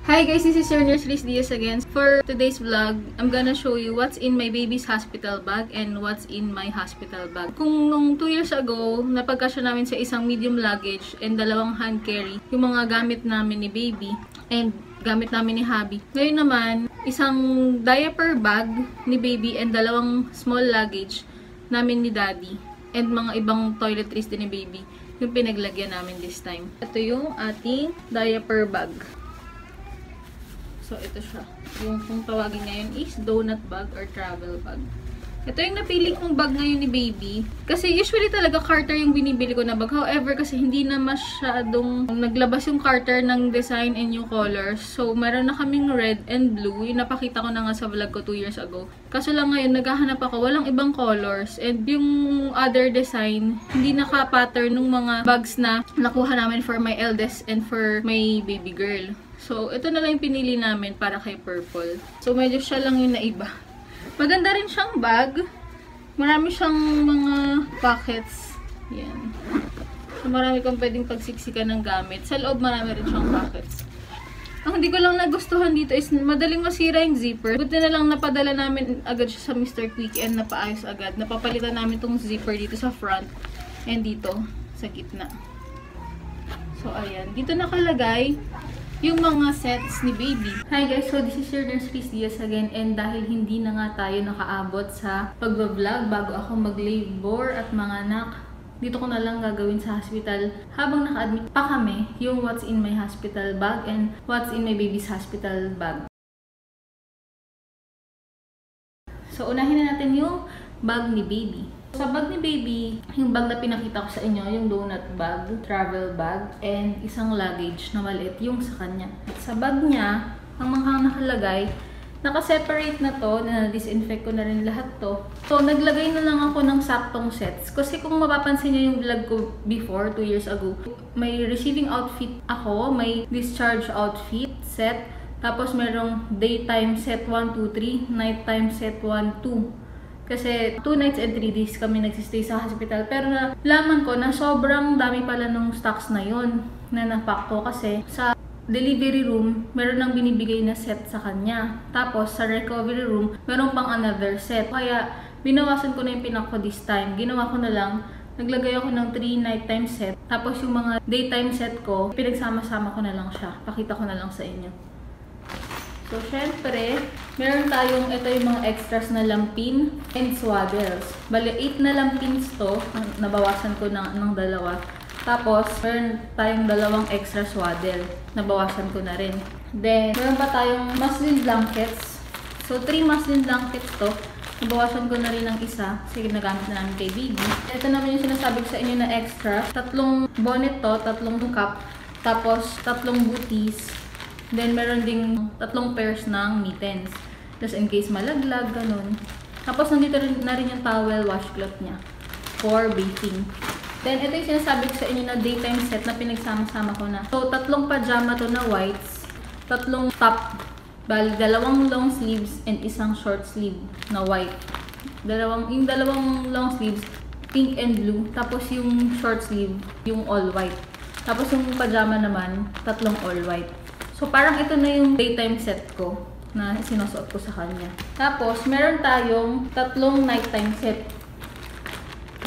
Hi guys, this is your nurse Liz Diaz again. For today's vlog, I'm gonna show you what's in my baby's hospital bag and what's in my hospital bag. Kung nung 2 years ago, napagkasya namin sa isang medium luggage and dalawang hand carry, yung mga gamit namin ni baby and gamit namin ni hubby. Ngayon naman, isang diaper bag ni baby and dalawang small luggage namin ni daddy and mga ibang toiletries din ni baby yung pinaglagyan namin this time. Ito yung ating diaper bag. So, ito siya. Yung kung tawagin ngayon is donut bag or travel bag. Ito yung napili kong bag ngayon ni baby. Kasi usually talaga Carter yung binibili ko na bag. However, kasi hindi na masyadong naglabas yung Carter ng design and new colors. So, meron na kaming red and blue. Yung napakita ko na nga sa vlog ko 2 years ago. Kaso lang ngayon, naghahanap ako. Walang ibang colors. And yung other design, hindi naka-pattern ng mga bags na nakuha namin for my eldest and for my baby girl. So, ito na lang yung pinili namin para kay Purple. So, medyo siya lang yung naiba. Maganda rin siyang bag. Marami siyang mga pockets. Yan. So, marami kang pwedeng pagsiksikan ng gamit. Sa loob, marami rin siyang pockets. Ang hindi ko lang nagustuhan dito is madaling masira yung zipper. Buti na lang napadala namin agad siya sa Mr. Quick and napaayos agad. Napapalitan namin tong zipper dito sa front and dito sa gitna. So, ayan. Dito nakalagay yung mga sets ni baby. Hi guys, so this is your nurse Liz Diaz again, and dahil hindi na nga tayo nakaabot sa pagbablog bago ako mag-labor at manganak, dito ko na lang gagawin sa hospital habang naka-admit pa kami yung what's in my hospital bag and what's in my baby's hospital bag. So unahin na natin yung bag ni baby. Sa bag ni baby, yung bag na pinakita ko sa inyo, yung donut bag, travel bag, and isang luggage na maliit yung sa kanya. Sa bag niya, ang mga nakalagay, naka-separate na to, na-disinfect ko na rin lahat to. So, naglagay na lang ako ng saktong sets. Kasi kung mapapansin niyo yung vlog ko before, 2 years ago, may receiving outfit ako, may discharge outfit set, tapos merong daytime set 1, 2, 3, nighttime set 1, 2. Kasi 2 nights and 3 days kami nagsistay sa hospital. Pero nalaman ko na sobrang dami pala nung stocks na yun na napak ko. Kasi sa delivery room, meron nang binibigay na set sa kanya. Tapos sa recovery room, meron pang another set. Kaya binawasan ko na yung pinak ko this time. Ginawa ko na lang, naglagay ako ng 3 nighttime set. Tapos yung mga daytime set ko, pinagsama-sama ko na lang siya. Pakita ko na lang sa inyo. So, syempre, meron tayong, ito yung mga extras na lampin and swaddles. Bale, 8 na lampins to, nabawasan ko ng dalawa. Tapos, meron tayong dalawang extra swaddle, nabawasan ko na rin. Then, meron pa tayong muslin blankets. So, 3 muslin blankets to, nabawasan ko na rin ng isa, kasi nagamit na namin kay baby. Ito naman yung sinasabi ko sa inyo na extra. 3 bonnet to, 3 cup, tapos 3 booties. Then, meron ding 3 pairs ng mittens. Just in case malaglag, ganun. Tapos, nandito na rin yung towel washcloth niya for bathing. Then, ito yung sinasabi ko sa inyo na daytime set na pinagsama-sama ko na. So, 3 pajama to na whites, 3 top, bali, 2 long sleeves, and isang short sleeve na white. Yung dalawang long sleeves, pink and blue. Tapos, yung short sleeve, yung all white. Tapos, yung pajama naman, 3 all white. So, parang ito na yung daytime set ko na sinusuot ko sa kanya. Tapos, meron tayong 3 nighttime set.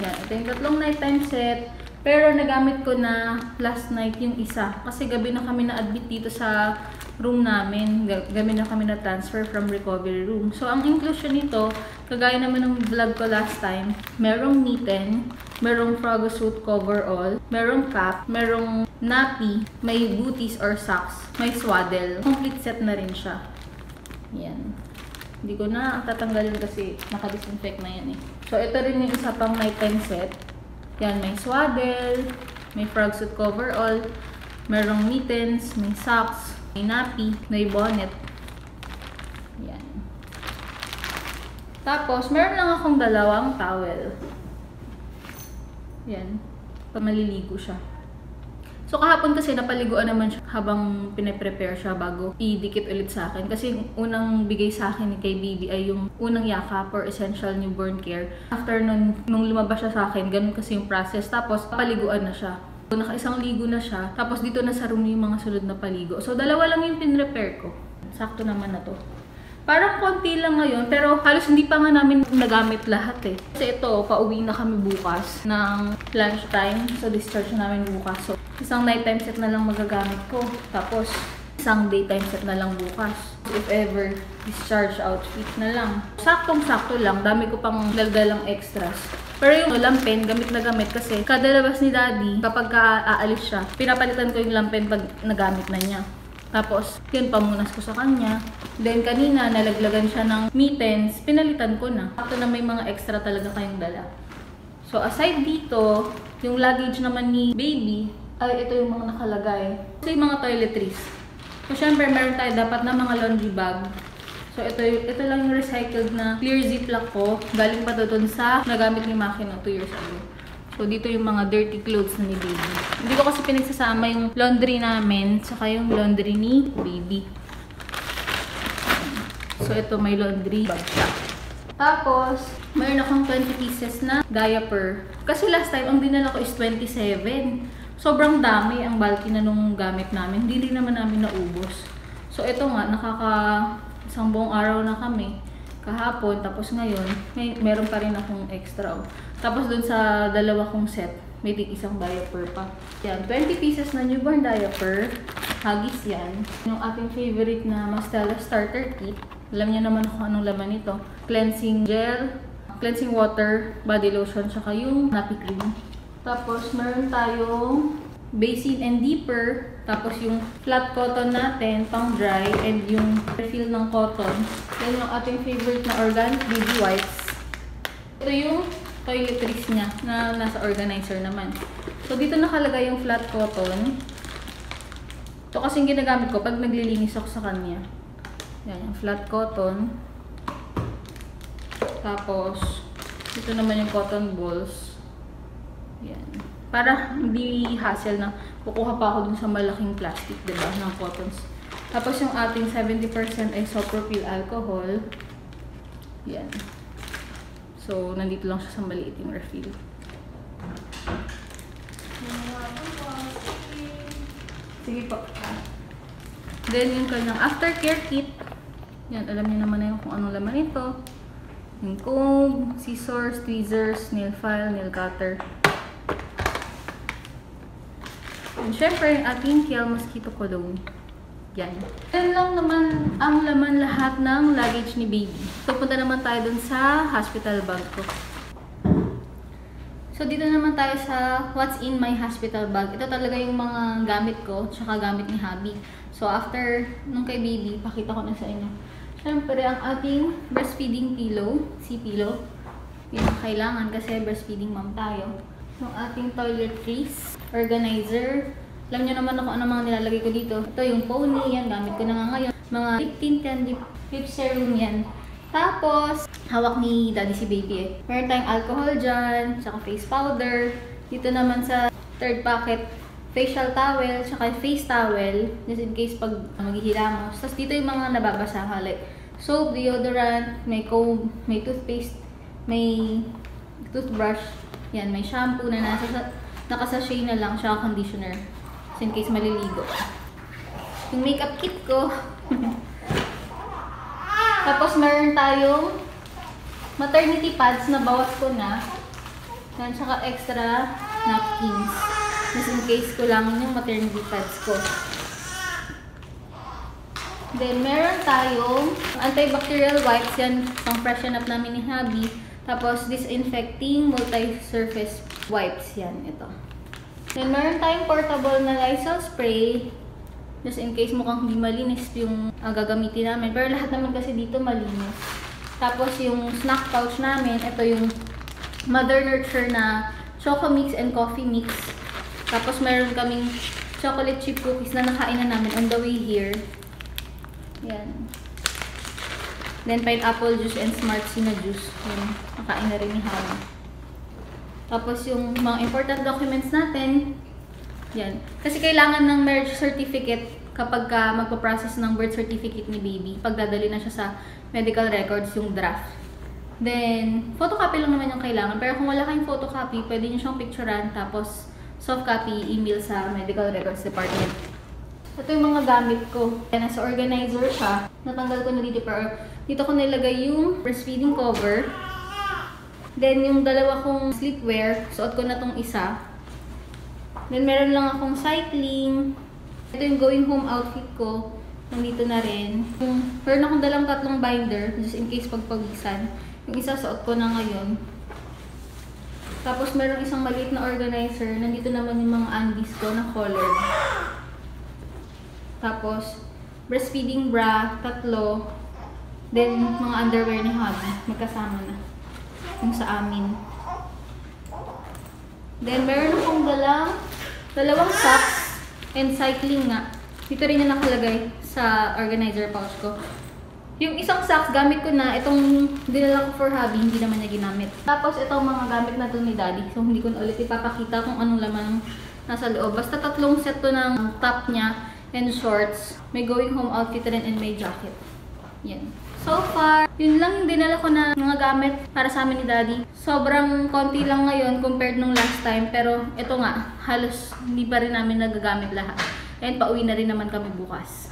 Yan, ito yung 3 nighttime set. Pero, nagamit ko na last night yung isa. Kasi gabi na kami na-admit dito sa room namin. Gabi na kami na-transfer from recovery room. So, ang inclusion nito, kagaya naman ng vlog ko last time, merong mitten, merong frog suit coverall, merong cap, merong nappy, may booties or socks, may swaddle. Complete set na rin siya. Yan. Hindi ko na tatanggalin kasi naka-disinfect na yan eh. So, ito rin yung isa pang nighttime set. Yan, may swaddle, may frog suit coverall, merong mittens, may socks, may nappy, may bonnet. Yan. Tapos, meron lang akong 2 towel. Yan. Maliligo siya. So, kahapon kasi napaliguan naman siya habang pinaprepare siya bago idikit ulit sa akin. Kasi unang bigay sa akin kay baby ay yung unang yakap or essential newborn care. After nung lumabas siya sa akin, ganun kasi yung process. Tapos, paliguan na siya. Naka-isang ligo na siya. Tapos dito na sa room yung mga sunod na paligo. So, dalawa lang yung pinrepair ko. Sakto naman na to. Parang konti lang ngayon, pero halos hindi pa nga namin nagamit lahat eh. Kasi ito, pauwi na kami bukas ng lunchtime. So, discharge na namin bukas. So, isang nighttime set na lang magagamit ko. Tapos, isang daytime set na lang bukas. If ever, discharge outfit na lang. Saktong-sakto lang. Dami ko pang daldalang extras. Pero yung lampen, gamit na gamit kasi kada labas ni Daddy, kapag aalis siya, pinapalitan ko yung lampen pag nagamit na niya. Tapos, yun, pamunas ko sa kanya. Then, kanina, nalaglagan siya ng mittens, pinalitan ko na. Ito na may mga extra talaga kayong dala. So, aside dito, yung luggage naman ni Baby, ay ito yung mga nakalagay. So, yung mga toiletries. So, syempre, meron tayo dapat na mga laundry bag. So, ito lang yung recycled na clear ziplock ko. Galing pa doon sa nagamit ni Makina 2 years ago. So, dito yung mga dirty clothes na ni Baby. Hindi ko kasi pinagsasama yung laundry namin saka yung laundry ni Baby. So, ito may laundry bag siya. Tapos, mayroon akong 20 pieces na diaper. Kasi last time, ang dinala ko is 27. Sobrang dami ang bulky na nung gamit namin. Hindi rin naman namin naubos. So, ito nga, isang buong araw na kami kahapon, tapos ngayon meron pa rin akong extra. Tapos dun sa dalawa kong set, may isang diaper pa. Yan, 20 pieces na newborn diaper. Huggies yan. Yung ating favorite na Mastella starter kit. Alam niyo naman kung anong laman nito. Cleansing gel, cleansing water, body lotion, saka yung nappy cream. Tapos meron tayong basin and dipper. Tapos yung flat cotton natin, pang dry, and yung refill ng cotton. Then yung ating favorite na organic baby wipes. Ito yung toiletries niya na nasa organizer naman. So dito nakalagay yung flat cotton. Ito kasing ginagamit ko pag naglilinis ako sa kanya. Yan, yung flat cotton. Tapos dito naman yung cotton balls. Yan. Para hindi hassle na kukuha pa ako dun sa malaking plastic, diba, ng cottons. Tapos yung ating 70% isopropyl alcohol. Yan. So, nandito lang siya sa maliit yung refill. Sige po. Then, yung kanyang aftercare kit. Yan, alam niyo naman na yung kung anong laman ito. Yung comb, scissors, tweezers, nail file, nail cutter. And syempre, yung ating Kiel Mosquito Cologne. Yan. Yan lang naman ang laman lahat ng luggage ni Baby. So, punta naman tayo dun sa hospital bag ko. So, dito naman tayo sa what's in my hospital bag. Ito talaga yung mga gamit ko, tsaka gamit ni Hubby. So, after nung kay Baby, pakita ko na sa inyo. Syempre, ang ating breastfeeding pillow, C-pillow. Yun ang kailangan kasi breastfeeding mom tayo. Yung ating toiletries, organizer. Alam niyo naman kung ano mga nilalagay ko dito. Ito yung pony, yan, gamit ko na nga ngayon. Mga lip tint yan, lip serum yan. Tapos, hawak ni Daddy si Baby eh. Meron tayong alcohol dyan, saka face powder. Dito naman sa third packet, facial towel, saka face towel. Just in case pag maghihilamos. Tapos dito yung mga nababasa, like soap, deodorant, may comb, may toothpaste, may toothbrush. Yan, may shampoo na nakasashay na lang, siya conditioner. So, in case maliligo. Yung makeup kit ko. Tapos, meron tayong maternity pads na bawas ko na. Yan, saka extra napkins. Just in case ko lang yung maternity pads ko. Then, meron tayong antibacterial wipes. Yan, pang freshen up namin ni Hubby. Tapos, disinfecting multi-surface wipes. Yan, ito. Then, meron tayong portable na Lysol spray. Just in case mukhang hindi malinis yung gagamitin namin. Pero lahat naman kasi dito malinis. Tapos, yung snack pouch namin, ito yung Mother Nurture na Choco Mix and Coffee Mix. Tapos, meron kaming chocolate chip cookies na nakain na namin on the way here. Yan. Then, pineapple juice and smart sina juice. Yan. Nakain na rin ni Hana. Tapos, yung mga important documents natin. Yan. Kasi kailangan ng marriage certificate kapag magpa-process ng birth certificate ni Baby. Pagdadali na siya sa medical records, yung draft. Then, photocopy lang naman yung kailangan. Pero kung wala kayong photocopy, pwede nyo siyang picturean. Tapos, soft copy, email sa medical records department. Ito yung mga gamit ko. Yan, nasa organizer siya. Natanggal ko na dito pero dito ko nilagay yung breastfeeding cover. Then yung dalawa kong sleepwear, suot ko na tong isa. Then meron lang akong cycling. Ito yung going home outfit ko. Nandito na rin. Meron akong dalang 3 binder just in case pagpagisan. Yung isa suot ko na ngayon. Tapos meron isang maliit na organizer. Nandito naman yung mga undies ko na colored. Tapos, breastfeeding bra, 3. Then, mga underwear ni hubby. Magkasama na. Yung sa amin. Then, meron akong dalawang socks and cycling nga. Dito rin yung nakalagay sa organizer pouch ko. Yung isang socks, gamit ko na. Itong dinala ko for hubby, hindi naman niya ginamit. Tapos, itong mga gamit na to ni daddy. So, hindi ko na ulit ipapakita kung anong laman nasa loob. Basta 3 set to ng top niya and shorts. May going home outfit rin and may jacket. Yan. So far, yun lang yung dinala ko na mga gamit para sa amin ni daddy. Sobrang konti lang ngayon compared nung last time. Pero ito nga, halos hindi pa rin namin nagagamit lahat. And pauwi na rin naman kami bukas.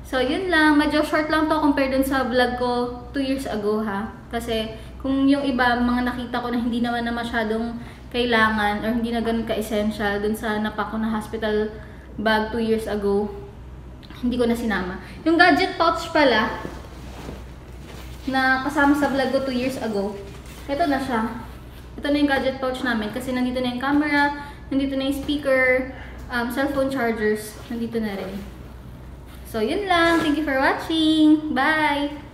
So yun lang, medyo short lang to compared dun sa vlog ko 2 years ago ha. Kasi kung yung iba, mga nakita ko na hindi naman na masyadong kailangan or hindi na ganun ka-essential dun sa napak ko na hospital bag 2 years ago, hindi ko na sinama. Yung gadget pouch pala, na kasama sa vlog ko 2 years ago, ito na siya. Ito na yung gadget pouch namin kasi nandito na yung camera, nandito na yung speaker, cellphone chargers, nandito na rin. So, yun lang. Thank you for watching. Bye!